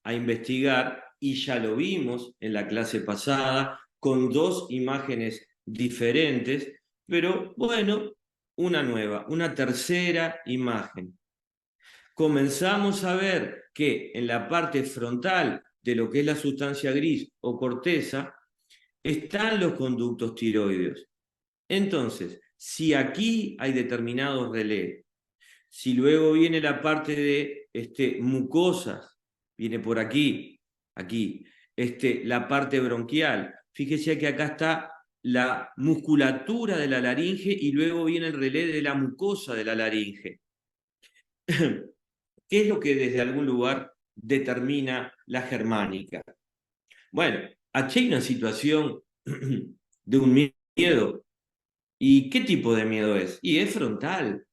a investigar, y ya lo vimos en la clase pasada, con dos imágenes diferentes, pero bueno, una nueva, una tercera imagen. Comenzamos a ver que en la parte frontal de lo que es la sustancia gris o corteza están los conductos tiroideos. Entonces, si aquí hay determinados relés, si luego viene la parte de mucosas, viene por aquí, la parte bronquial, fíjese que acá está la musculatura de la laringe y luego viene el relé de la mucosa de la laringe. ¿Qué es lo que desde algún lugar determina la germánica? Bueno, aquí hay una situación de un miedo. ¿Y qué tipo de miedo es? Y es frontal.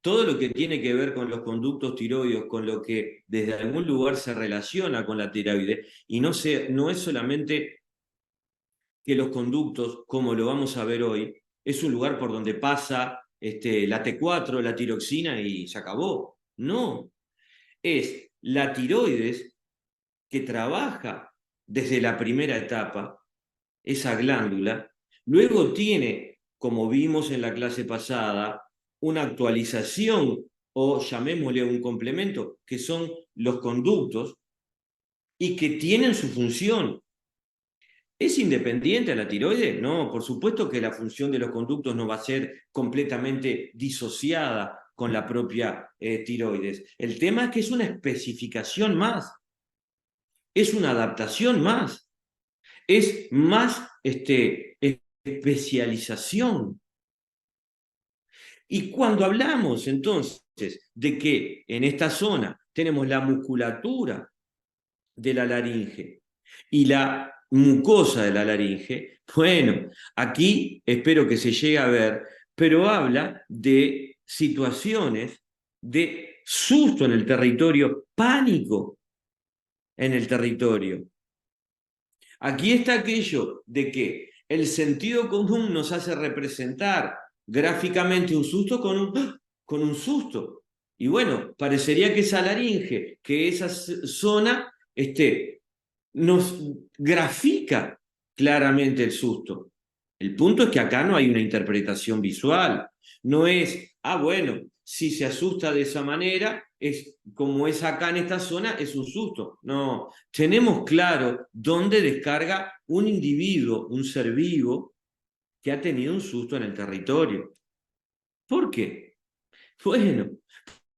Todo lo que tiene que ver con los conductos tiroides, con lo que desde algún lugar se relaciona con la tiroide, y no es solamente que los conductos, como lo vamos a ver hoy, es un lugar por donde pasa la T4, la tiroxina y se acabó. No, es la tiroides que trabaja desde la primera etapa, esa glándula, luego tiene, como vimos en la clase pasada, una actualización o llamémosle un complemento, que son los conductos y que tienen su función. ¿Es independiente a la tiroides? No, por supuesto que la función de los conductos no va a ser completamente disociada con la propia tiroides. El tema es que es una especificación más, es una adaptación más, es más especialización. Y cuando hablamos entonces de que en esta zona tenemos la musculatura de la laringe y la mucosa de la laringe, bueno, aquí espero que se llegue a ver, pero habla de situaciones de susto en el territorio, pánico en el territorio. Aquí está aquello de que el sentido común nos hace representar gráficamente un susto con un susto. Y bueno, parecería que esa laringe, que esa zona, nos grafica claramente el susto. El punto es que acá no hay una interpretación visual. No es, bueno, si se asusta de esa manera, es como es acá en esta zona, es un susto. No, tenemos claro dónde descarga un individuo, un ser vivo, que ha tenido un susto en el territorio. ¿Por qué? Bueno,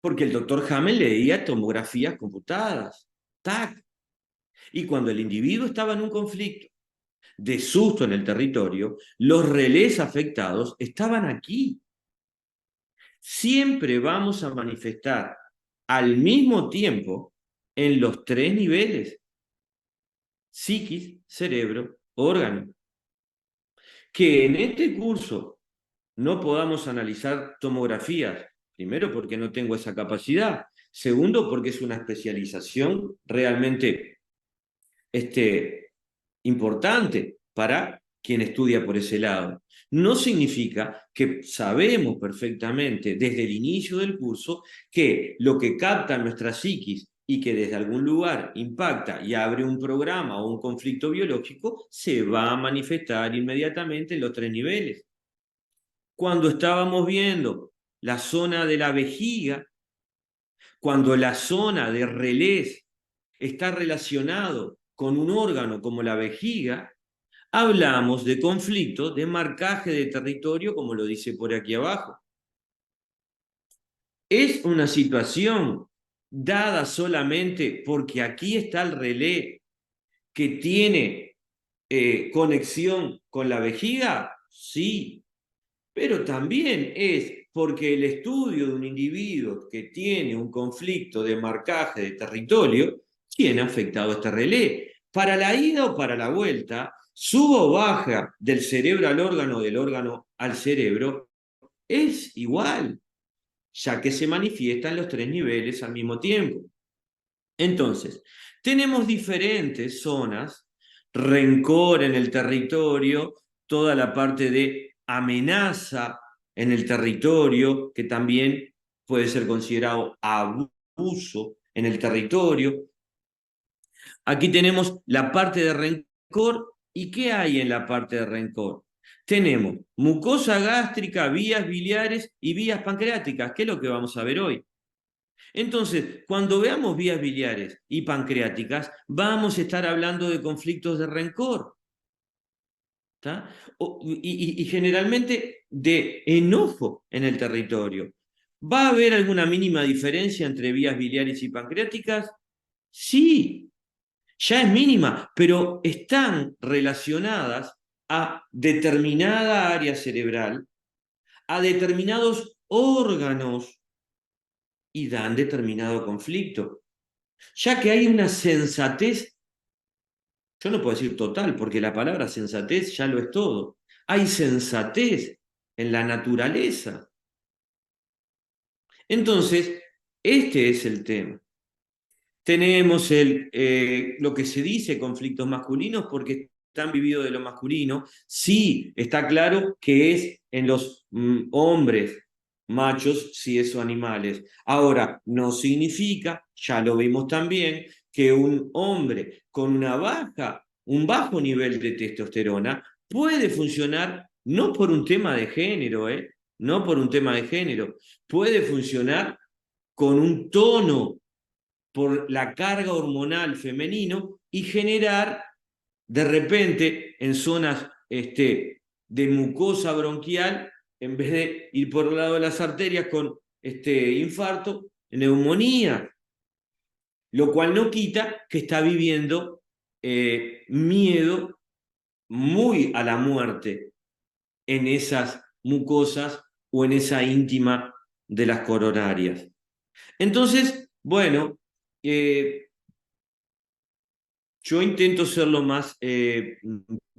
porque el doctor Hamel leía tomografías computadas. ¡Tac! Y cuando el individuo estaba en un conflicto de susto en el territorio, los relés afectados estaban aquí. Siempre vamos a manifestar al mismo tiempo en los tres niveles: psiquis, cerebro, órgano. Que en este curso no podamos analizar tomografías, primero porque no tengo esa capacidad, segundo porque es una especialización realmente importante para quien estudia por ese lado. No significa que sabemos perfectamente desde el inicio del curso que lo que capta nuestra psiquis y que desde algún lugar impacta y abre un programa o un conflicto biológico se va a manifestar inmediatamente en los tres niveles. Cuando estábamos viendo la zona de la vejiga, cuando la zona de relés está relacionado con un órgano como la vejiga, hablamos de conflicto, de marcaje de territorio, como lo dice por aquí abajo. Es una situación dada solamente porque aquí está el relé que tiene conexión con la vejiga, sí, pero también es porque el estudio de un individuo que tiene un conflicto de marcaje de territorio tiene afectado este relé. Para la ida o para la vuelta, suba o baja del cerebro al órgano, del órgano al cerebro, es igual, ya que se manifiesta en los tres niveles al mismo tiempo. Entonces, tenemos diferentes zonas: rencor en el territorio, toda la parte de amenaza en el territorio, que también puede ser considerado abuso en el territorio, Aquí tenemos la parte de rencor. ¿Y qué hay en la parte de rencor? Tenemos mucosa gástrica, vías biliares y vías pancreáticas, que es lo que vamos a ver hoy. Entonces, cuando veamos vías biliares y pancreáticas, vamos a estar hablando de conflictos de rencor. Y generalmente de enojo en el territorio. ¿Va a haber alguna mínima diferencia entre vías biliares y pancreáticas? Sí, ya es mínima, pero están relacionadas a determinada área cerebral, a determinados órganos y dan determinado conflicto. Ya que hay una sensatez, yo no puedo decir total, porque la palabra sensatez ya lo es todo. Hay sensatez en la naturaleza. Entonces, este es el tema. Tenemos lo que se dice conflictos masculinos porque están vividos de lo masculino. Sí, está claro que es en los hombres machos, si eso animales. Ahora, no significa, ya lo vimos también, que un hombre con un bajo nivel de testosterona puede funcionar no por un tema de género, no por un tema de género, puede funcionar con un tono por la carga hormonal femenino y generar de repente en zonas de mucosa bronquial, en vez de ir por el lado de las arterias con infarto, neumonía, lo cual no quita que está viviendo miedo muy a la muerte en esas mucosas o en esa íntima de las coronarias. Entonces, bueno, yo intento ser lo más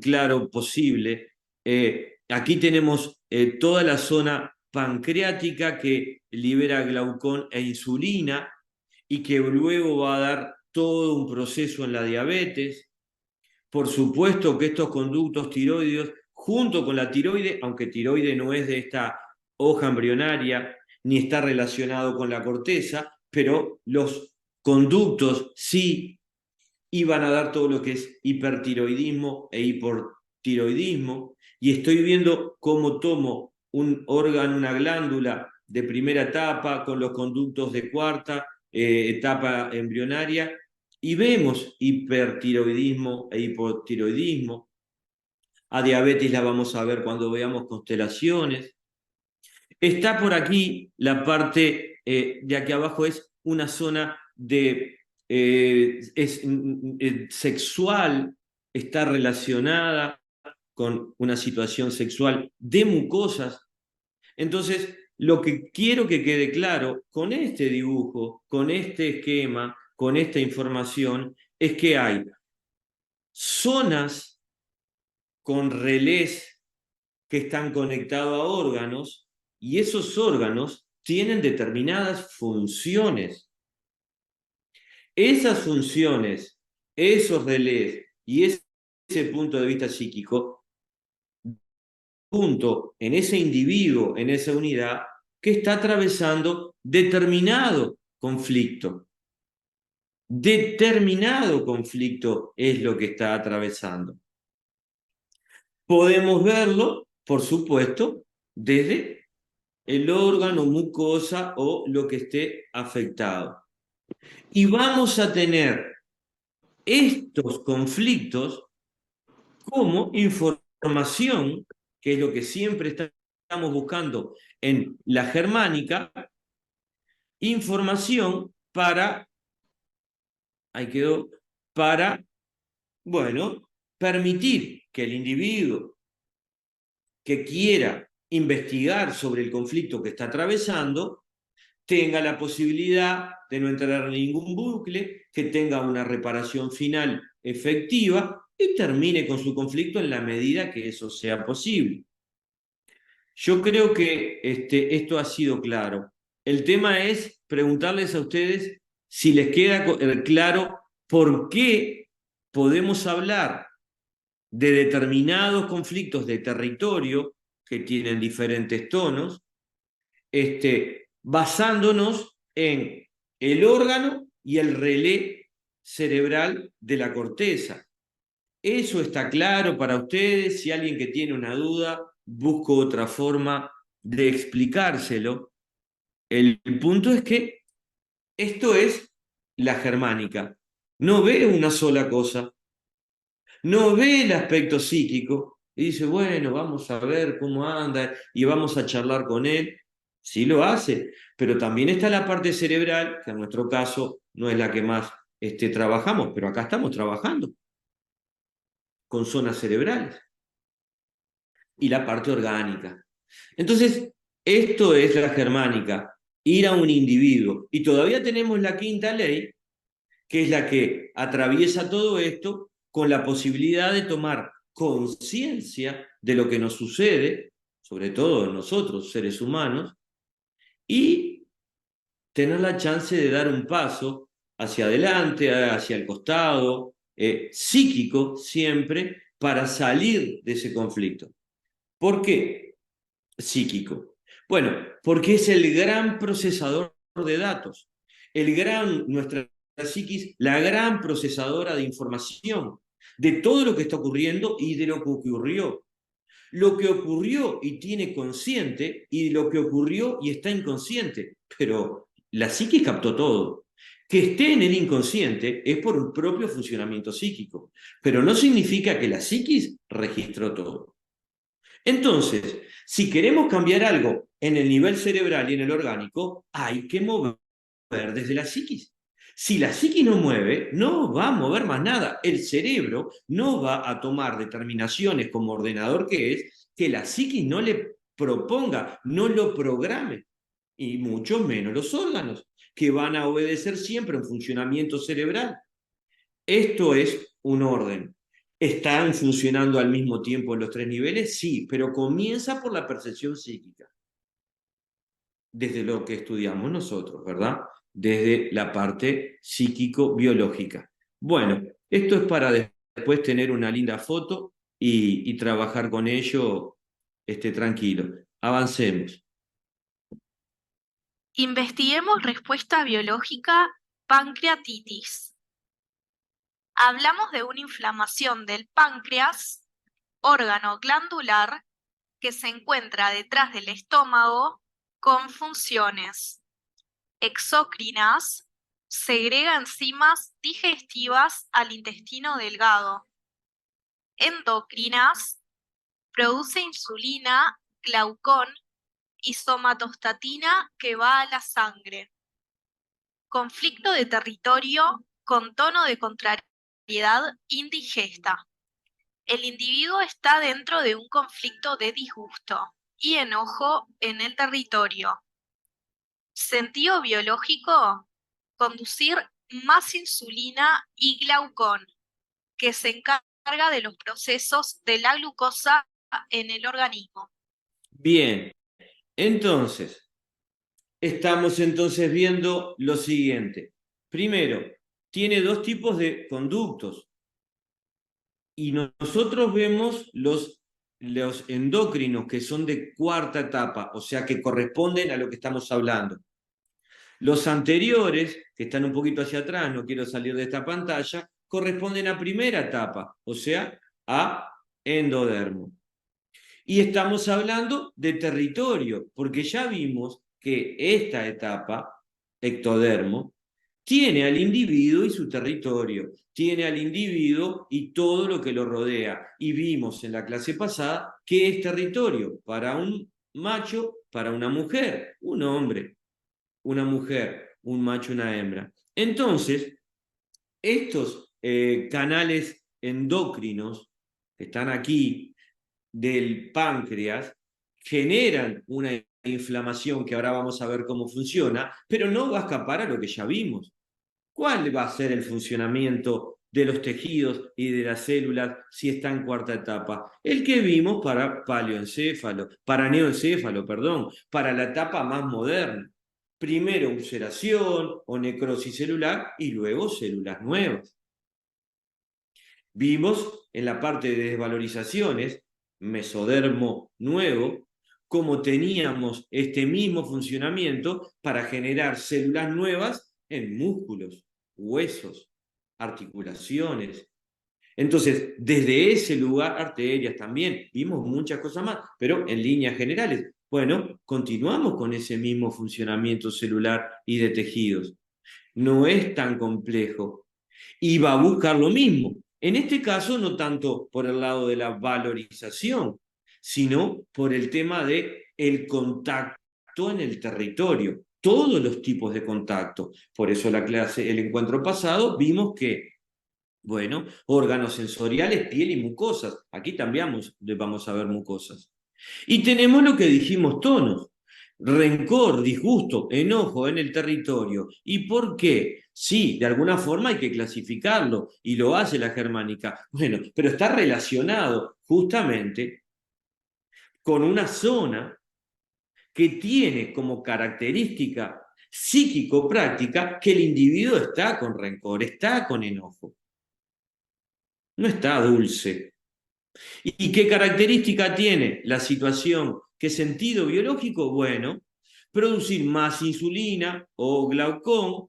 claro posible. Aquí tenemos toda la zona pancreática que libera glaucón e insulina y que luego va a dar todo un proceso en la diabetes. Por supuesto que estos conductos tiroideos, junto con la tiroide, aunque tiroide no es de esta hoja embrionaria ni está relacionado con la corteza, pero los conductos sí iban a dar todo lo que es hipertiroidismo e hipotiroidismo, y estoy viendo cómo tomo un órgano, una glándula de primera etapa con los conductos de cuarta etapa embrionaria, y vemos hipertiroidismo e hipotiroidismo. A diabetes la vamos a ver cuando veamos constelaciones. Está por aquí la parte de aquí abajo, es una zona sexual, está relacionada con una situación sexual de mucosas. Entonces, lo que quiero que quede claro con este dibujo, con este esquema, con esta información, es que hay zonas con relés que están conectados a órganos y esos órganos tienen determinadas funciones. Esas funciones, esos relés y ese punto de vista psíquico, punto en ese individuo, en esa unidad, que está atravesando determinado conflicto. Determinado conflicto es lo que está atravesando. Podemos verlo, por supuesto, desde el órgano, mucosa o lo que esté afectado. Y vamos a tener estos conflictos como información, que es lo que siempre estamos buscando en la germánica, información para, ahí quedó, para, bueno, permitir que el individuo que quiera investigar sobre el conflicto que está atravesando tenga la posibilidad de no entrar en ningún bucle, que tenga una reparación final efectiva y termine con su conflicto en la medida que eso sea posible. Yo creo que esto ha sido claro. El tema es preguntarles a ustedes si les queda claro por qué podemos hablar de determinados conflictos de territorio que tienen diferentes tonos, basándonos en el órgano y el relé cerebral de la corteza. ¿Eso está claro para ustedes? Si alguien que tiene una duda, busco otra forma de explicárselo. El punto es que esto es la germánica. No ve una sola cosa, no ve el aspecto psíquico y dice, bueno, vamos a ver cómo anda y vamos a charlar con él. Sí lo hace, pero también está la parte cerebral, que en nuestro caso no es la que más trabajamos, pero acá estamos trabajando con zonas cerebrales y la parte orgánica. Entonces, esto es la germánica, ir a un individuo. Y todavía tenemos la quinta ley, que es la que atraviesa todo esto con la posibilidad de tomar conciencia de lo que nos sucede, sobre todo nosotros, seres humanos, y tener la chance de dar un paso hacia adelante, hacia el costado, psíquico siempre, para salir de ese conflicto. ¿Por qué psíquico? Bueno, porque es el gran procesador de datos, nuestra psiquis, la gran procesadora de información, de todo lo que está ocurriendo y de lo que ocurrió. Lo que ocurrió y tiene consciente y lo que ocurrió y está inconsciente, pero la psiquis captó todo. Que esté en el inconsciente es por un propio funcionamiento psíquico, pero no significa que la psiquis registró todo. Entonces, si queremos cambiar algo en el nivel cerebral y en el orgánico, hay que mover desde la psiquis. Si la psiquis no mueve, no va a mover más nada. El cerebro no va a tomar determinaciones como ordenador que es, que la psiquis no le proponga, no lo programe. Y mucho menos los órganos, que van a obedecer siempre un funcionamiento cerebral. Esto es un orden. ¿Están funcionando al mismo tiempo en los tres niveles? Sí, pero comienza por la percepción psíquica, desde lo que estudiamos nosotros, ¿verdad? Desde la parte psíquico-biológica. Bueno, esto es para después tener una linda foto y trabajar con ello tranquilo. Avancemos. Investiguemos respuesta biológica pancreatitis. Hablamos de una inflamación del páncreas, órgano glandular que se encuentra detrás del estómago con funciones exócrinas, segrega enzimas digestivas al intestino delgado, endocrinas, produce insulina, glaucón y somatostatina que va a la sangre. Conflicto de territorio con tono de contrariedad indigesta. El individuo está dentro de un conflicto de disgusto y enojo en el territorio. Sentido biológico, conducir más insulina y glaucón, que se encarga de los procesos de la glucosa en el organismo. Bien, entonces, estamos entonces viendo lo siguiente. Primero, tiene dos tipos de conductos y nosotros vemos los endocrinos que son de cuarta etapa, o sea que corresponden a lo que estamos hablando. Los anteriores, que están un poquito hacia atrás, no quiero salir de esta pantalla, corresponden a primera etapa, o sea, a endodermo. Y estamos hablando de territorio, porque ya vimos que esta etapa, ectodermo, tiene al individuo y su territorio, tiene al individuo y todo lo que lo rodea. Y vimos en la clase pasada qué es territorio para un macho, para una mujer, un hombre, una mujer, un macho, una hembra. Entonces, estos canales endócrinos que están aquí del páncreas generan una inflamación que ahora vamos a ver cómo funciona, pero no va a escapar a lo que ya vimos. ¿Cuál va a ser el funcionamiento de los tejidos y de las células si está en cuarta etapa? El que vimos para neoencéfalo, perdón, para la etapa más moderna. Primero ulceración o necrosis celular y luego células nuevas. Vimos en la parte de desvalorizaciones, mesodermo nuevo, cómo teníamos este mismo funcionamiento para generar células nuevas en músculos, huesos. articulaciones. Entonces, desde ese lugar, arterias también, vimos muchas cosas más, pero en líneas generales. Bueno, continuamos con ese mismo funcionamiento celular y de tejidos. No es tan complejo y va a buscar lo mismo. En este caso, no tanto por el lado de la valorización, sino por el tema de el contacto en el territorio, todos los tipos de contacto. Por eso el encuentro pasado, vimos que, bueno, órganos sensoriales, piel y mucosas. Aquí también vamos a ver mucosas. Y tenemos lo que dijimos, tonos. Rencor, disgusto, enojo en el territorio. ¿Y por qué? Sí, de alguna forma hay que clasificarlo, y lo hace la germánica. Bueno, pero está relacionado justamente con una zona que tiene como característica psíquico-práctica que el individuo está con rencor, está con enojo. No está dulce. ¿Y qué característica tiene la situación? ¿Qué sentido biológico? Bueno, producir más insulina o glaucón,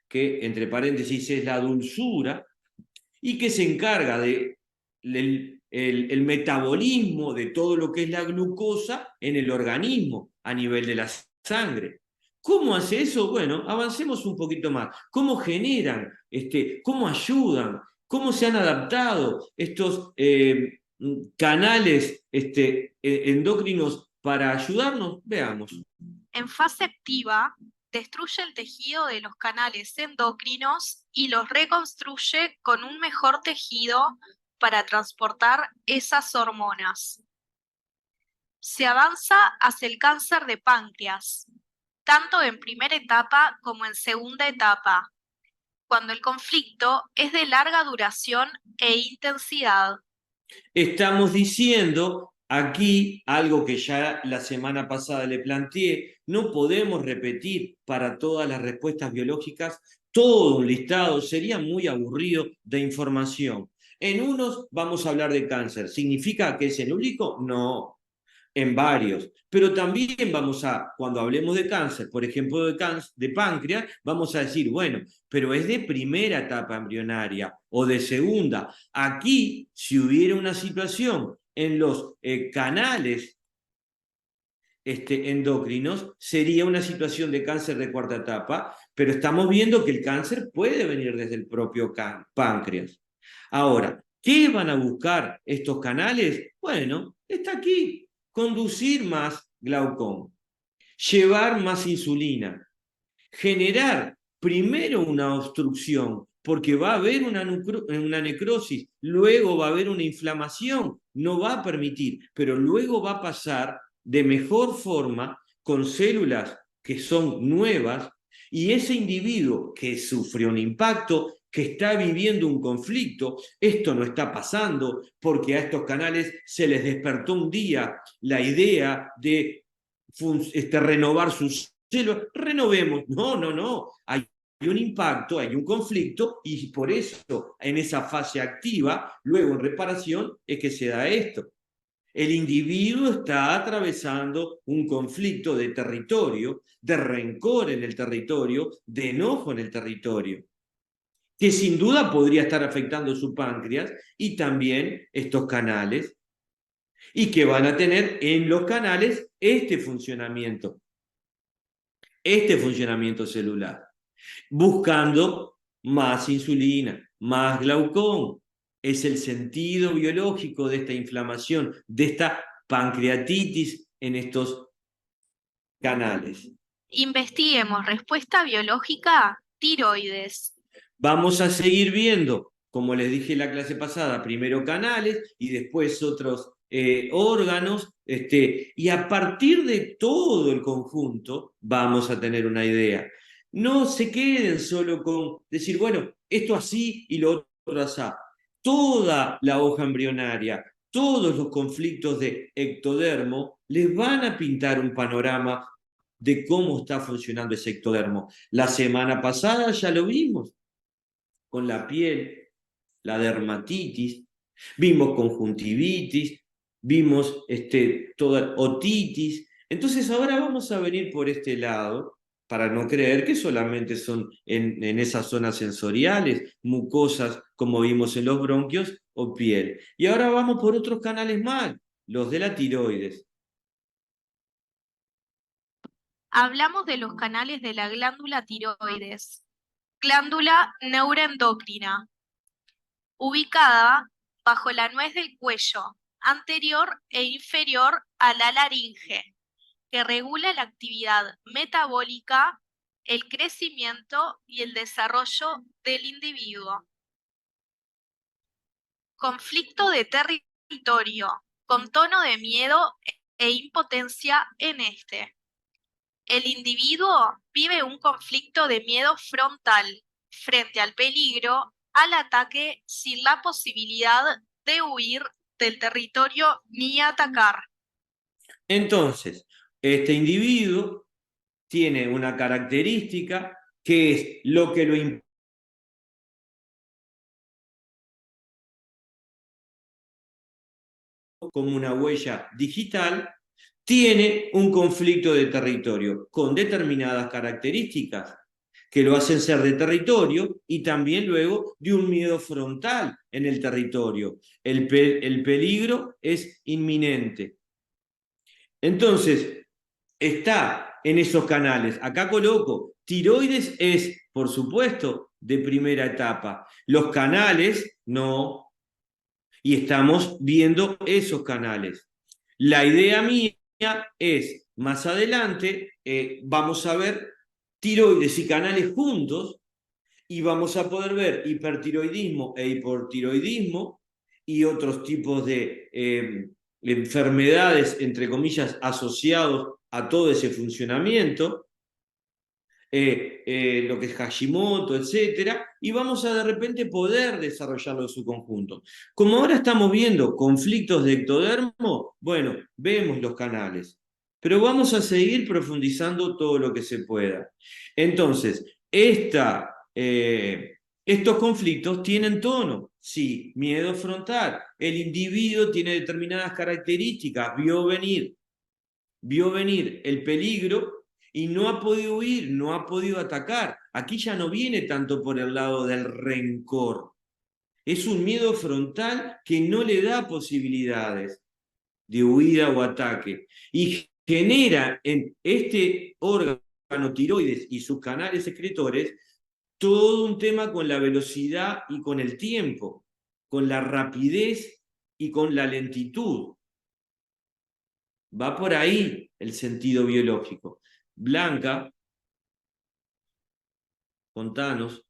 que entre paréntesis es la dulzura, y que se encarga de el metabolismo de todo lo que es la glucosa en el organismo a nivel de la sangre. ¿Cómo hace eso? Bueno, avancemos un poquito más. ¿Cómo generan? ¿Cómo ayudan? ¿Cómo se han adaptado estos canales endocrinos para ayudarnos? Veamos. En fase activa, destruye el tejido de los canales endocrinos y los reconstruye con un mejor tejido para transportar esas hormonas. Se avanza hacia el cáncer de páncreas, tanto en primera etapa como en segunda etapa, cuando el conflicto es de larga duración e intensidad. Estamos diciendo aquí algo que ya la semana pasada le planteé, no podemos repetir para todas las respuestas biológicas todo un listado, sería muy aburrido de información. En unos vamos a hablar de cáncer, ¿significa que es el único? No, en varios. Pero también vamos a, cuando hablemos de cáncer, por ejemplo de páncreas, vamos a decir, bueno, pero es de primera etapa embrionaria o de segunda. Aquí, si hubiera una situación en los canales endocrinos, sería una situación de cáncer de cuarta etapa, pero estamos viendo que el cáncer puede venir desde el propio páncreas. Ahora, ¿qué van a buscar estos canales? Bueno, está aquí, conducir más glaucón, llevar más insulina, generar primero una obstrucción, porque va a haber una necrosis, luego va a haber una inflamación, no va a permitir, pero luego va a pasar de mejor forma con células que son nuevas, y ese individuo que sufrió un impacto, que está viviendo un conflicto, esto no está pasando porque a estos canales se les despertó un día la idea de renovar sus células, renovemos. No, no, no. Hay un impacto, hay un conflicto, y por eso en esa fase activa, luego en reparación, es que se da esto. El individuo está atravesando un conflicto de territorio, de rencor en el territorio, de enojo en el territorio, que sin duda podría estar afectando su páncreas y también estos canales, y que van a tener en los canales este funcionamiento celular, buscando más insulina, más glaucón. Es el sentido biológico de esta inflamación, de esta pancreatitis en estos canales. Investiguemos respuesta biológica, tiroides. Vamos a seguir viendo, como les dije en la clase pasada, primero canales y después otros órganos, y a partir de todo el conjunto vamos a tener una idea. No se queden solo con decir, bueno, esto así y lo otro así. Toda la hoja embrionaria, todos los conflictos de ectodermo les van a pintar un panorama de cómo está funcionando ese ectodermo. La semana pasada ya lo vimos con la piel, la dermatitis, vimos conjuntivitis, vimos toda otitis. Entonces ahora vamos a venir por este lado para no creer que solamente son en esas zonas sensoriales, mucosas, como vimos en los bronquios, o piel. Y ahora vamos por otros canales más, los de la tiroides. Hablamos de los canales de la glándula tiroides. Glándula neuroendocrina, ubicada bajo la nuez del cuello, anterior e inferior a la laringe, que regula la actividad metabólica, el crecimiento y el desarrollo del individuo. Conflicto de territorio, con tono de miedo e impotencia en este. El individuo vive un conflicto de miedo frontal frente al peligro, al ataque, sin la posibilidad de huir del territorio ni atacar. Entonces, este individuo tiene una característica que es lo que lo impide como una huella digital, tiene un conflicto de territorio con determinadas características que lo hacen ser de territorio y también luego de un miedo frontal en el territorio. El peligro es inminente. Entonces, está en esos canales. Acá coloco, tiroides es, por supuesto, de primera etapa. Los canales, no. Y estamos viendo esos canales. La idea mía es, más adelante, vamos a ver tiroides y canales juntos y vamos a poder ver hipertiroidismo e hipotiroidismo y otros tipos de enfermedades, entre comillas, asociados a todo ese funcionamiento, lo que es Hashimoto, etcétera, y vamos a de repente poder desarrollarlo en su conjunto. Como ahora estamos viendo conflictos de ectodermo, bueno, vemos los canales, pero vamos a seguir profundizando todo lo que se pueda. Entonces, estos conflictos tienen tono, sí, miedo frontal. El individuo tiene determinadas características, vio venir el peligro y no ha podido huir, no ha podido atacar. Aquí ya no viene tanto por el lado del rencor. Es un miedo frontal que no le da posibilidades de huida o ataque. Y genera en este órgano tiroides y sus canales secretores todo un tema con la velocidad y con el tiempo, con la rapidez y con la lentitud. Va por ahí el sentido biológico. Blanca, contanos.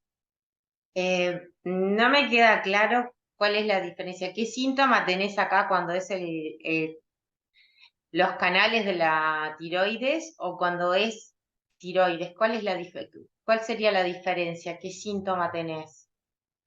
No me queda claro cuál es la diferencia. ¿Qué síntoma tenés acá cuando es los canales de la tiroides o cuando es tiroides? ¿Cuál sería la diferencia? ¿Qué síntoma tenés?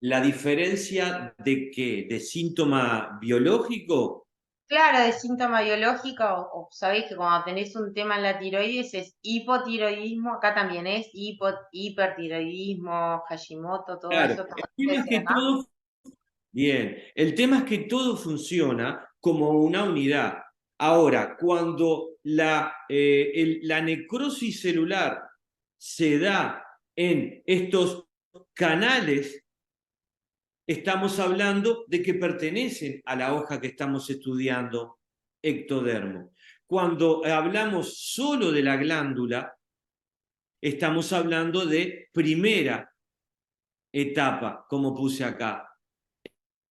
La diferencia de qué, de síntoma biológico, Claro, de síntoma biológico, o sabéis que cuando tenés un tema en la tiroides es hipotiroidismo, acá también es hipertiroidismo, Hashimoto, todo claro. eso El también tema puede es ser que acá. todo, bien, el tema es que todo funciona como una unidad. Ahora, cuando la necrosis celular se da en estos canales, estamos hablando de que pertenecen a la hoja que estamos estudiando, ectodermo. Cuando hablamos solo de la glándula, estamos hablando de primera etapa, como puse acá. Sí.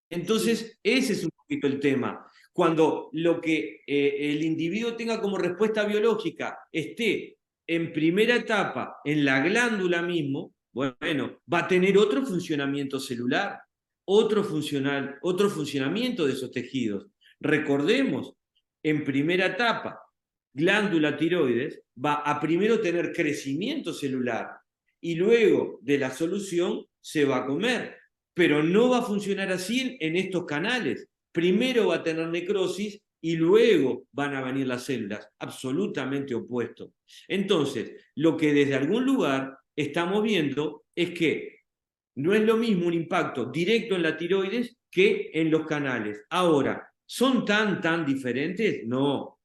Entonces, ese es un poquito el tema. Cuando lo que el individuo tenga como respuesta biológica esté en primera etapa, en la glándula mismo, bueno, va a tener otro funcionamiento celular, otro funcionamiento de esos tejidos. Recordemos, en primera etapa, glándula tiroides va a primero tener crecimiento celular y luego de la solución se va a comer, pero no va a funcionar así en estos canales. Primero va a tener necrosis y luego van a venir las células, absolutamente opuesto. Entonces, lo que desde algún lugar estamos viendo es que no es lo mismo un impacto directo en la tiroides que en los canales. Ahora, ¿son tan, tan diferentes? No.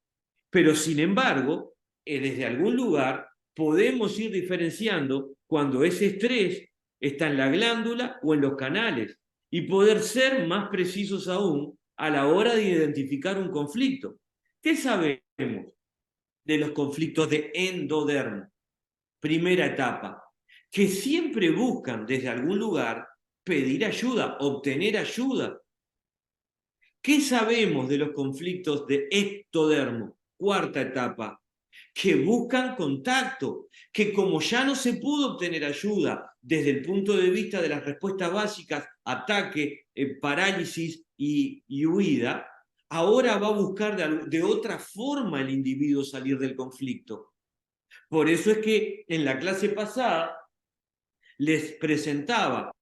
Pero sin embargo, desde algún lugar podemos ir diferenciando cuando ese estrés está en la glándula o en los canales y poder ser más precisos aún a la hora de identificar un conflicto. ¿Qué sabemos de los conflictos de endodermo? Primera etapa, que siempre buscan desde algún lugar pedir ayuda, obtener ayuda. ¿Qué sabemos de los conflictos de ectodermo? Cuarta etapa, que buscan contacto, que como ya no se pudo obtener ayuda desde el punto de vista de las respuestas básicas, ataque, parálisis y huida, ahora va a buscar de otra forma el individuo salir del conflicto. Por eso es que en la clase pasada les presentaba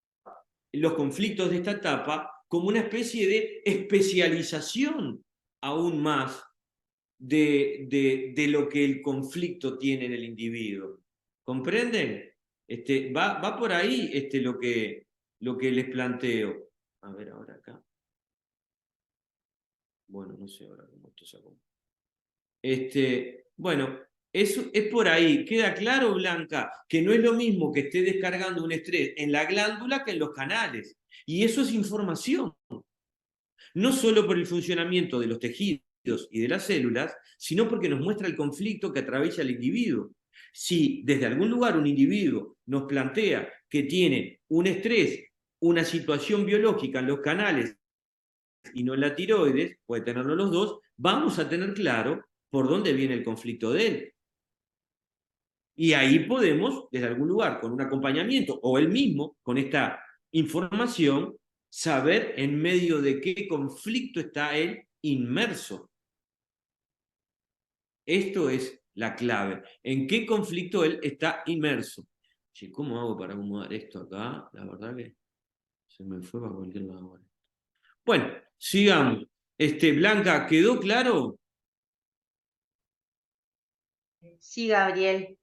los conflictos de esta etapa como una especie de especialización aún más de lo que el conflicto tiene en el individuo. ¿Comprenden? Va por ahí lo que les planteo. A ver, ahora acá. Bueno, no sé ahora cómo esto se acomoda. Bueno, eso es por ahí. ¿Queda claro, Blanca? Que no es lo mismo que esté descargando un estrés en la glándula que en los canales. Y eso es información. No solo por el funcionamiento de los tejidos y de las células, sino porque nos muestra el conflicto que atraviesa el individuo. Si desde algún lugar un individuo nos plantea que tiene un estrés, una situación biológica en los canales y no en la tiroides, puede tenerlo los dos, vamos a tener claro por dónde viene el conflicto de él. Y ahí podemos, desde algún lugar, con un acompañamiento, o él mismo, con esta información, saber en medio de qué conflicto está él inmerso. Esto es la clave. ¿En qué conflicto él está inmerso? Che, ¿cómo hago para acomodar esto acá? La verdad que se me fue para cualquier lado ahora. Bueno, sigamos. Blanca, ¿quedó claro? Sí, Gabriel.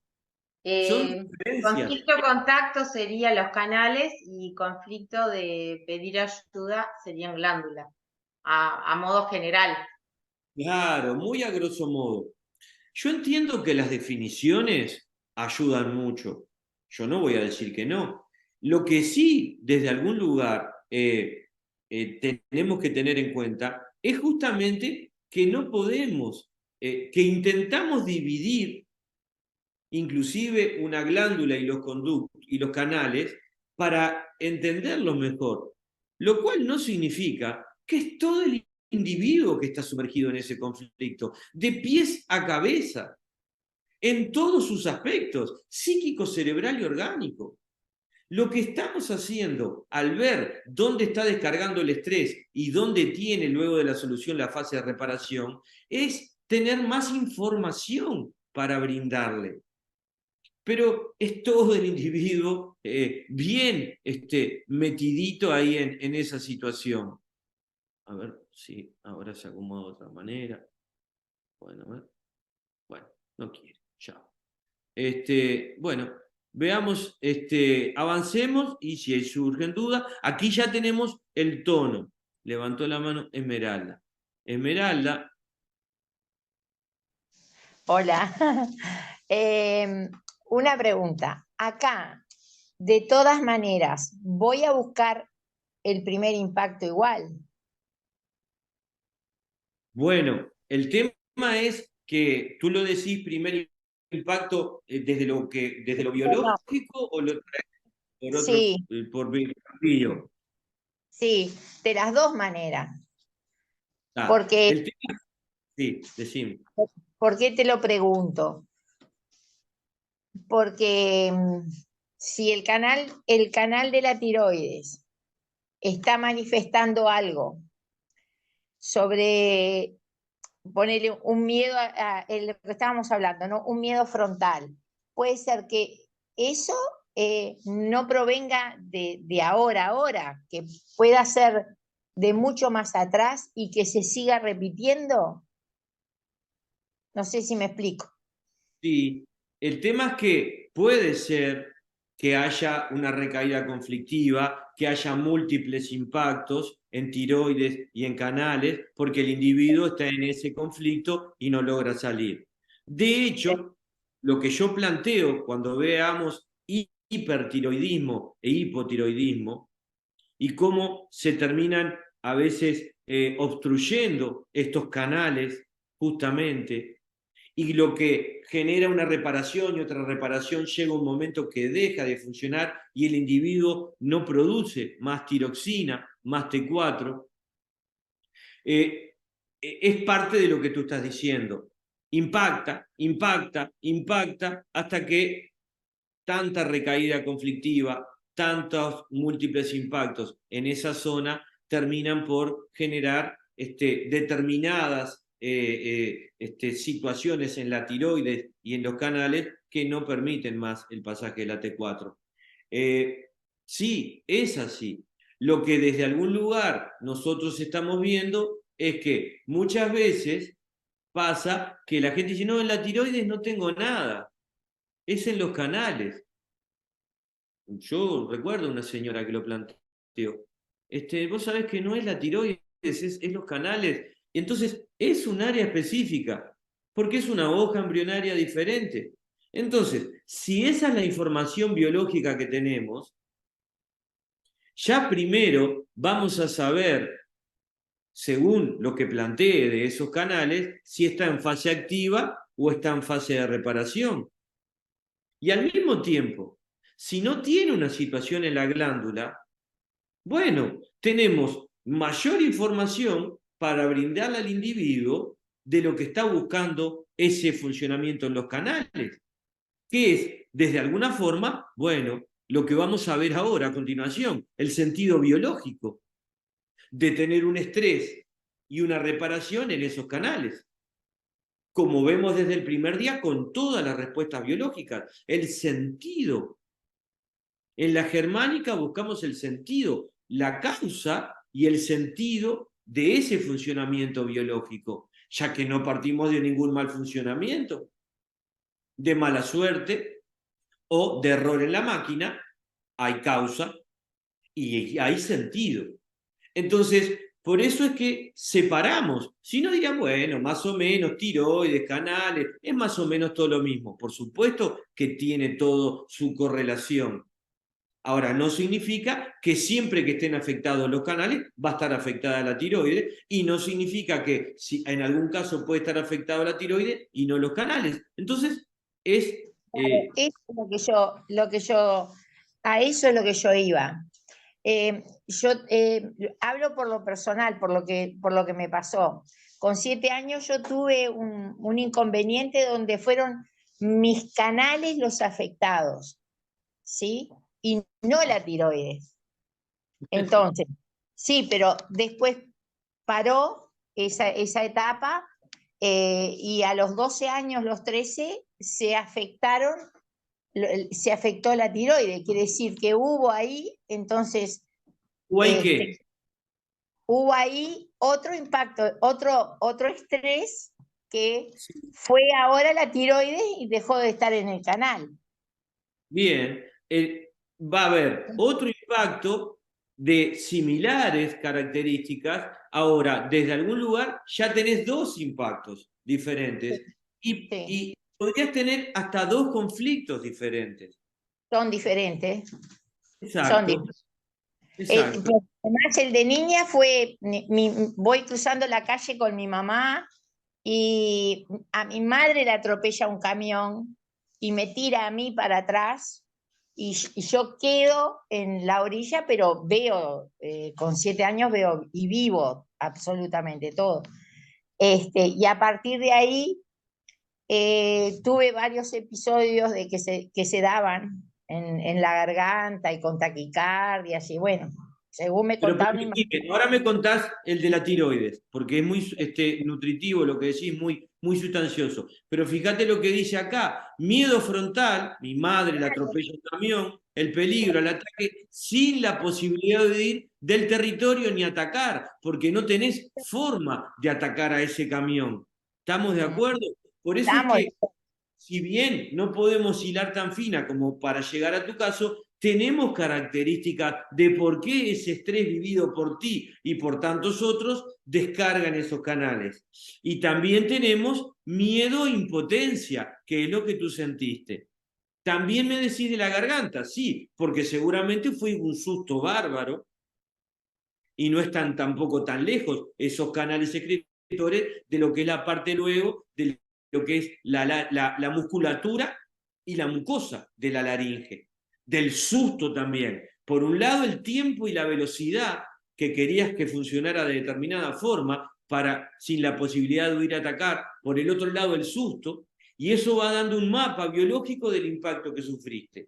Son diferencias. Conflicto contacto serían los canales y conflicto de pedir ayuda serían glándulas, a modo general. Claro, muy a grosso modo. Yo entiendo que las definiciones ayudan mucho. Yo no voy a decir que no. Lo que sí, desde algún lugar, tenemos que tener en cuenta es justamente que no podemos, que intentamos dividir inclusive una glándula y los conductos y los canales para entenderlo mejor. Lo cual no significa que es todo el individuo que está sumergido en ese conflicto, de pies a cabeza, en todos sus aspectos, psíquico, cerebral y orgánico. Lo que estamos haciendo al ver dónde está descargando el estrés y dónde tiene luego de la solución la fase de reparación, es tener más información para brindarle. Pero es todo el individuo bien metidito ahí en esa situación. A ver si ahora se acomoda de otra manera. Bueno, a ver. Bueno, no quiere. Ya. Bueno, veamos, avancemos y si surgen dudas, aquí ya tenemos el tono. Levantó la mano Esmeralda. Esmeralda. Hola. Una pregunta. Acá, de todas maneras, voy a buscar el primer impacto igual. Bueno, el tema es que tú lo decís primer impacto desde lo biológico o lo por otro, Sí, por bio. sí, de las dos maneras. Ah, Porque, el tema, sí, decime. ¿por qué te lo pregunto? Porque si el canal de la tiroides está manifestando algo sobre, ponerle un miedo a lo que estábamos hablando, ¿no? Un miedo frontal. Puede ser que eso no provenga de ahora, que pueda ser de mucho más atrás y que se siga repitiendo. No sé si me explico. Sí, el tema es que puede ser que haya una recaída conflictiva, que haya múltiples impactos en tiroides y en canales, porque el individuo está en ese conflicto y no logra salir. De hecho, lo que yo planteo cuando veamos hipertiroidismo e hipotiroidismo y cómo se terminan a veces obstruyendo estos canales justamente, y lo que genera una reparación y otra reparación llega un momento que deja de funcionar y el individuo no produce más tiroxina, más T4. Es parte de lo que tú estás diciendo. Impacta, impacta, impacta, hasta que tanta recaída conflictiva, tantos múltiples impactos en esa zona terminan por generar determinadas situaciones en la tiroides y en los canales que no permiten más el pasaje de la T4. Sí, es así. Lo que desde algún lugar nosotros estamos viendo es que muchas veces pasa que la gente dice, no, en la tiroides no tengo nada, es en los canales. Yo recuerdo una señora que lo planteó. Vos sabés que no es la tiroides, es los canales. Y entonces es un área específica, porque es una hoja embrionaria diferente. Entonces, si esa es la información biológica que tenemos, ya primero vamos a saber, según lo que plantee de esos canales, si está en fase activa o está en fase de reparación. Y al mismo tiempo, si no tiene una situación en la glándula, bueno, tenemos mayor información para brindarle al individuo de lo que está buscando ese funcionamiento en los canales, que es, desde alguna forma, bueno, lo que vamos a ver ahora a continuación, el sentido biológico de tener un estrés y una reparación en esos canales. Como vemos desde el primer día con todas las respuestas biológicas, el sentido. En la germánica buscamos el sentido, la causa y el sentido de ese funcionamiento biológico, ya que no partimos de ningún mal funcionamiento, de mala suerte o de error en la máquina, hay causa y hay sentido. Entonces, por eso es que separamos. Si no dirían, bueno, más o menos, tiroides, canales, es más o menos todo lo mismo. Por supuesto que tiene todo su correlación. Ahora, no significa que siempre que estén afectados los canales va a estar afectada la tiroides, y no significa que si en algún caso puede estar afectada la tiroides y no los canales. Entonces, es... Claro, eso es a eso es lo que yo iba. Yo hablo por lo personal, por lo que me pasó. Con 7 años yo tuve un inconveniente donde fueron mis canales los afectados, ¿sí? Y no la tiroides. Entonces, sí, pero después paró esa etapa y a los 12 años, los 13, se afectó la tiroides. Quiere decir que hubo ahí, entonces, ¿O hay qué? hubo ahí otro impacto, otro estrés que fue ahora la tiroides y dejó de estar en el canal. Bien, va a haber otro impacto de similares características. Ahora, desde algún lugar ya tenés dos impactos diferentes y podrías tener hasta dos conflictos diferentes. Son diferentes. Exacto, exacto. Además, el de niña fue, voy cruzando la calle con mi mamá y a mi madre le atropella un camión y me tira a mí para atrás y yo quedo en la orilla, pero veo, con 7 años veo y vivo absolutamente todo. Y a partir de ahí tuve varios episodios de que se daban en la garganta y con taquicardias y bueno, según me Pero contaba mi mamá. ahora me contás el de la tiroides, porque es muy nutritivo lo que decís, muy, muy sustancioso. Pero fíjate lo que dice acá: miedo frontal, mi madre le atropella un camión, el peligro, el ataque, sin la posibilidad de ir del territorio ni atacar, porque no tenés forma de atacar a ese camión. ¿Estamos de acuerdo? Por eso es Estamos, que, si bien no podemos hilar tan fina como para llegar a tu caso, tenemos características de por qué ese estrés vivido por ti y por tantos otros descargan esos canales. Y también tenemos miedo e impotencia, que es lo que tú sentiste. También me decís de la garganta, sí, porque seguramente fue un susto bárbaro y no están tampoco tan lejos esos canales secretores de lo que es la parte luego de lo que es la musculatura y la mucosa de la laringe, del susto también. Por un lado, el tiempo y la velocidad que querías que funcionara de determinada forma para, sin la posibilidad de huir a atacar. Por el otro lado, el susto. Y eso va dando un mapa biológico del impacto que sufriste.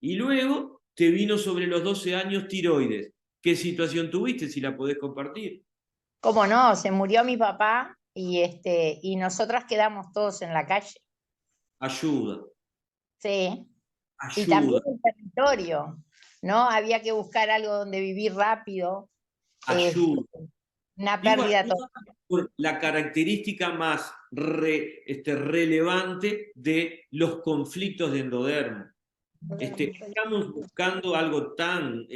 Y luego te vino sobre los 12 años tiroides. ¿Qué situación tuviste, si la podés compartir? ¿Cómo no? Se murió mi papá y nosotras quedamos todos en la calle. Ayuda, Sí. Y también ayuda, el territorio, ¿no? Había que buscar algo donde vivir rápido. ayuda. Una Digo pérdida total. ayuda por la característica más relevante de los conflictos de endodermo. Estamos buscando algo tan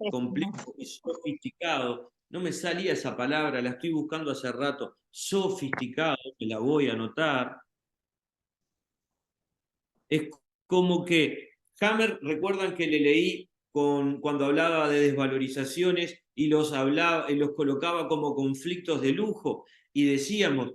complejo y sofisticado. No me salía esa palabra, la estoy buscando hace rato. Sofisticado, que la voy a anotar. Es como que Hammer, recuerdan que le leí cuando hablaba de desvalorizaciones y los colocaba como conflictos de lujo, y decíamos,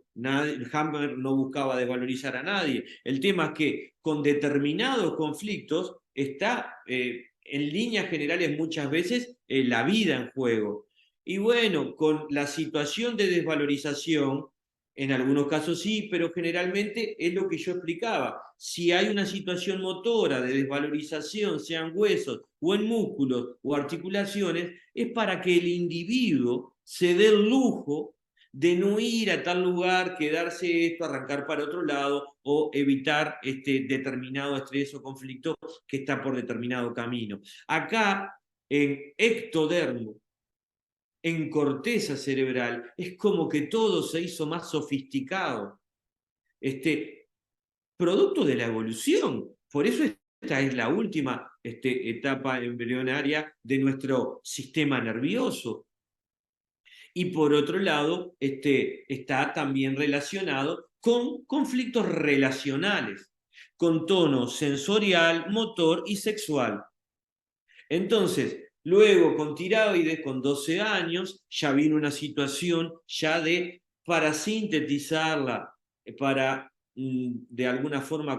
Hammer no buscaba desvalorizar a nadie. El tema es que con determinados conflictos está en líneas generales muchas veces la vida en juego. Y bueno, con la situación de desvalorización, en algunos casos sí, pero generalmente es lo que yo explicaba. Si hay una situación motora de desvalorización, sean huesos o en músculos o articulaciones, es para que el individuo se dé el lujo de no ir a tal lugar, quedarse esto, arrancar para otro lado o evitar determinado estrés o conflicto que está por determinado camino. Acá, en ectodermo, en corteza cerebral, es como que todo se hizo más sofisticado. Producto de la evolución. Por eso esta es la última etapa embrionaria de nuestro sistema nervioso. Y por otro lado, está también relacionado con conflictos relacionales, con tono sensorial, motor y sexual. Entonces, luego con tiroides, con 12 años, ya vino una situación ya para sintetizarla, para de alguna forma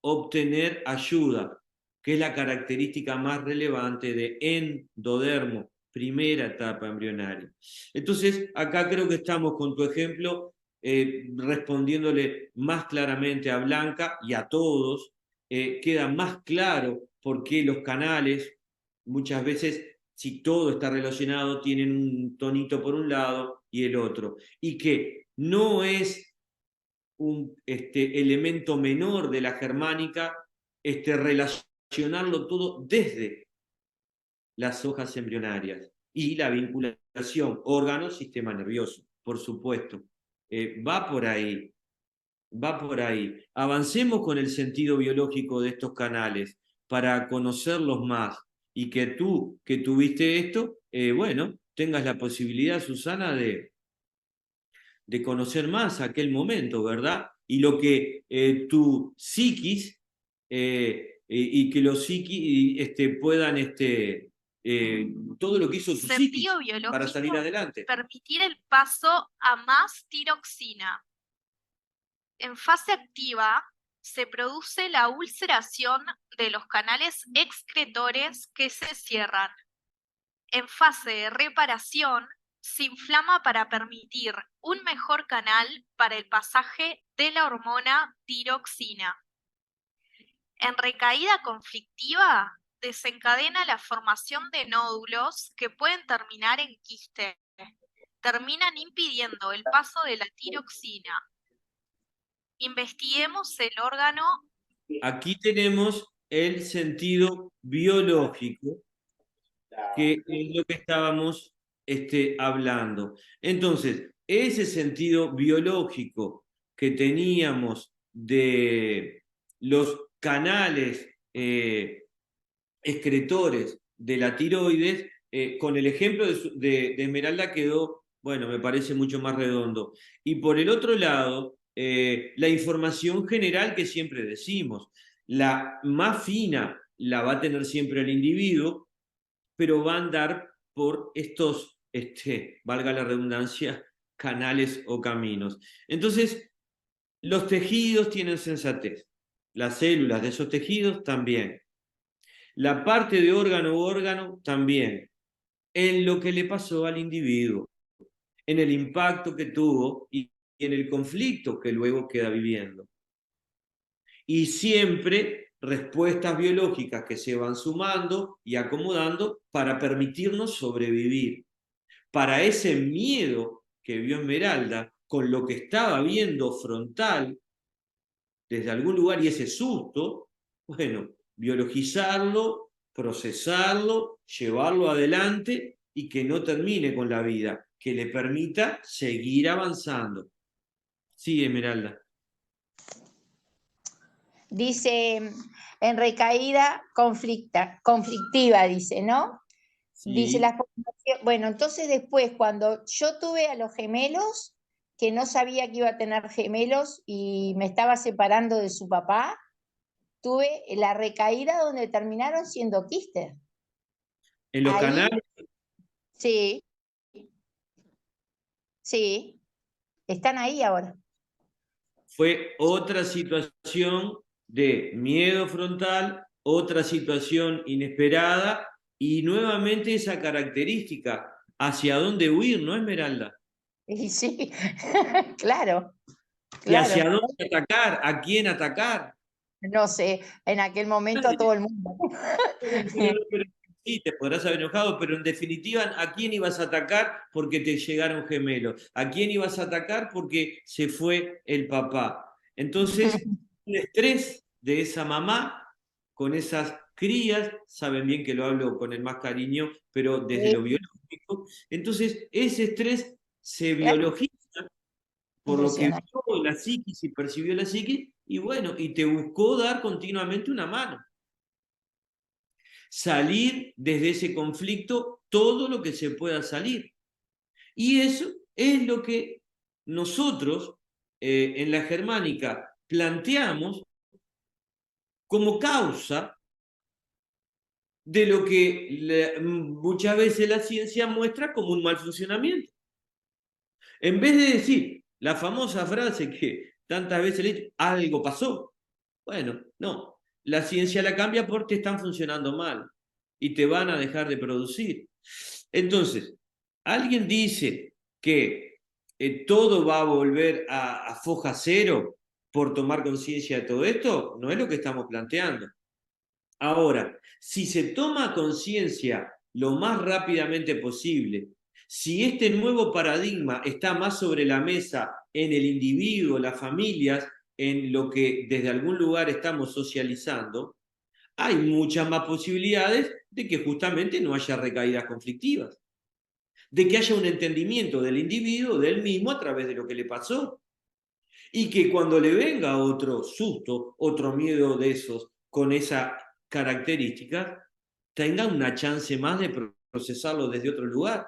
obtener ayuda, que es la característica más relevante de endodermo, primera etapa embrionaria. Entonces, acá creo que estamos con tu ejemplo respondiéndole más claramente a Blanca y a todos. Queda más claro por qué los canales, muchas veces, si todo está relacionado, tienen un tonito por un lado y el otro. Y que no es un elemento menor de la germánica relacionarlo todo desde las hojas embrionarias y la vinculación órgano-sistema nervioso, por supuesto. Va por ahí, va por ahí. Avancemos con el sentido biológico de estos canales para conocerlos más y que tú, que tuviste esto, bueno, tengas la posibilidad, Susana, de conocer más aquel momento, ¿verdad? Y lo que tu psiquis y que los psiquis puedan, todo lo que hizo tu psiquis Sentido para salir biológico, adelante. permitir el paso a más tiroxina. En fase activa, se produce la ulceración de los canales excretores que se cierran. En fase de reparación, se inflama para permitir un mejor canal para el pasaje de la hormona tiroxina. En recaída conflictiva, desencadena la formación de nódulos que pueden terminar en quiste. Terminan impidiendo el paso de la tiroxina. Investiguemos el órgano. Aquí tenemos el sentido biológico, que es lo que estábamos hablando. Entonces, ese sentido biológico que teníamos de los canales excretores de la tiroides, con el ejemplo de Esmeralda quedó, bueno, me parece mucho más redondo. Y por el otro lado, la información general que siempre decimos, la más fina la va a tener siempre el individuo, pero va a andar por estos, valga la redundancia, canales o caminos. Entonces, los tejidos tienen sensatez, las células de esos tejidos también. La parte de órgano u órgano también, en lo que le pasó al individuo, en el impacto que tuvo y en el conflicto que luego queda viviendo. Y siempre respuestas biológicas que se van sumando y acomodando para permitirnos sobrevivir. Para ese miedo que vio Esmeralda con lo que estaba viendo frontal desde algún lugar y ese susto, bueno, biologizarlo, procesarlo, llevarlo adelante y que no termine con la vida, que le permita seguir avanzando. Sí, Esmeralda. Dice, en recaída conflictiva, dice, ¿no? Dice Sí. la formación. Bueno, entonces después, cuando yo tuve a los gemelos, que no sabía que iba a tener gemelos y me estaba separando de su papá, tuve la recaída donde terminaron siendo quistes. En los Ahí, canales sí, sí, están ahí ahora. fue otra situación de miedo frontal, otra situación inesperada y nuevamente esa característica, hacia dónde huir, ¿no, Esmeralda? Y sí, claro, Y hacia claro. dónde atacar, a quién atacar. No sé, en aquel momento a todo el mundo. Pero sí, te podrás haber enojado, pero en definitiva, ¿a quién ibas a atacar porque te llegaron gemelos? ¿A quién ibas a atacar porque se fue el papá? Entonces, un estrés de esa mamá con esas crías, saben bien que lo hablo con el más cariño, pero desde lo biológico. Entonces, ese estrés se Claro, biologiza por lo que emocional. vio la psiquis y percibió la psiquis, y bueno, y te buscó dar continuamente una mano. Salir desde ese conflicto todo lo que se pueda salir. Y eso es lo que nosotros en la germánica planteamos como causa de lo que muchas veces la ciencia muestra como un mal funcionamiento. En vez de decir la famosa frase que tantas veces le he dicho, algo pasó. Bueno, no, la ciencia la cambia porque están funcionando mal y te van a dejar de producir. Entonces, alguien dice que todo va a volver a foja cero por tomar conciencia de todo esto, no es lo que estamos planteando. Ahora, si se toma conciencia lo más rápidamente posible, si este nuevo paradigma está más sobre la mesa en el individuo, las familias, en lo que desde algún lugar estamos socializando, hay muchas más posibilidades de que justamente no haya recaídas conflictivas, de que haya un entendimiento del individuo, del mismo, a través de lo que le pasó. Y que cuando le venga otro susto, otro miedo de esos, con esa característica, tenga una chance más de procesarlo desde otro lugar.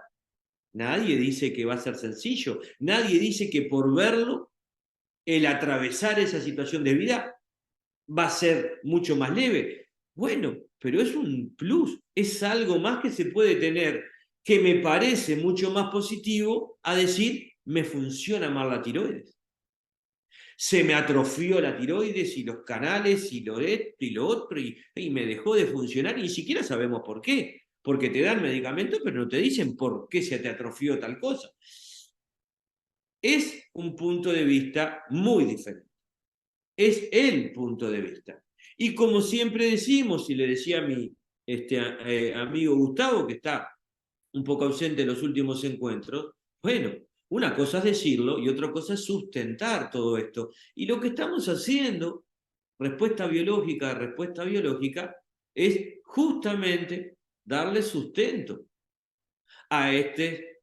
Nadie dice que va a ser sencillo, nadie dice que por verlo, el atravesar esa situación de vida va a ser mucho más leve. Bueno, pero es un plus, es algo más que se puede tener, que me parece mucho más positivo a decir, me funciona mal la tiroides. Se me atrofió la tiroides y los canales y lo esto y lo otro y me dejó de funcionar y ni siquiera sabemos por qué. Porque te dan medicamentos, pero no te dicen por qué se te atrofió tal cosa. Es un punto de vista muy diferente. Es el punto de vista. Y como siempre decimos, y le decía a mi amigo Gustavo, que está un poco ausente en los últimos encuentros, bueno, una cosa es decirlo y otra cosa es sustentar todo esto. Y lo que estamos haciendo, respuesta biológica, es justamente darle sustento a este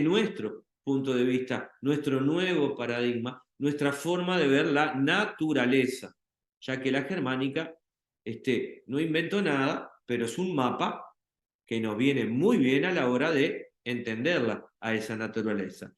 nuestro punto de vista, nuestro nuevo paradigma, nuestra forma de ver la naturaleza, ya que la germánica no invento nada, pero es un mapa que nos viene muy bien a la hora de entenderla a esa naturaleza.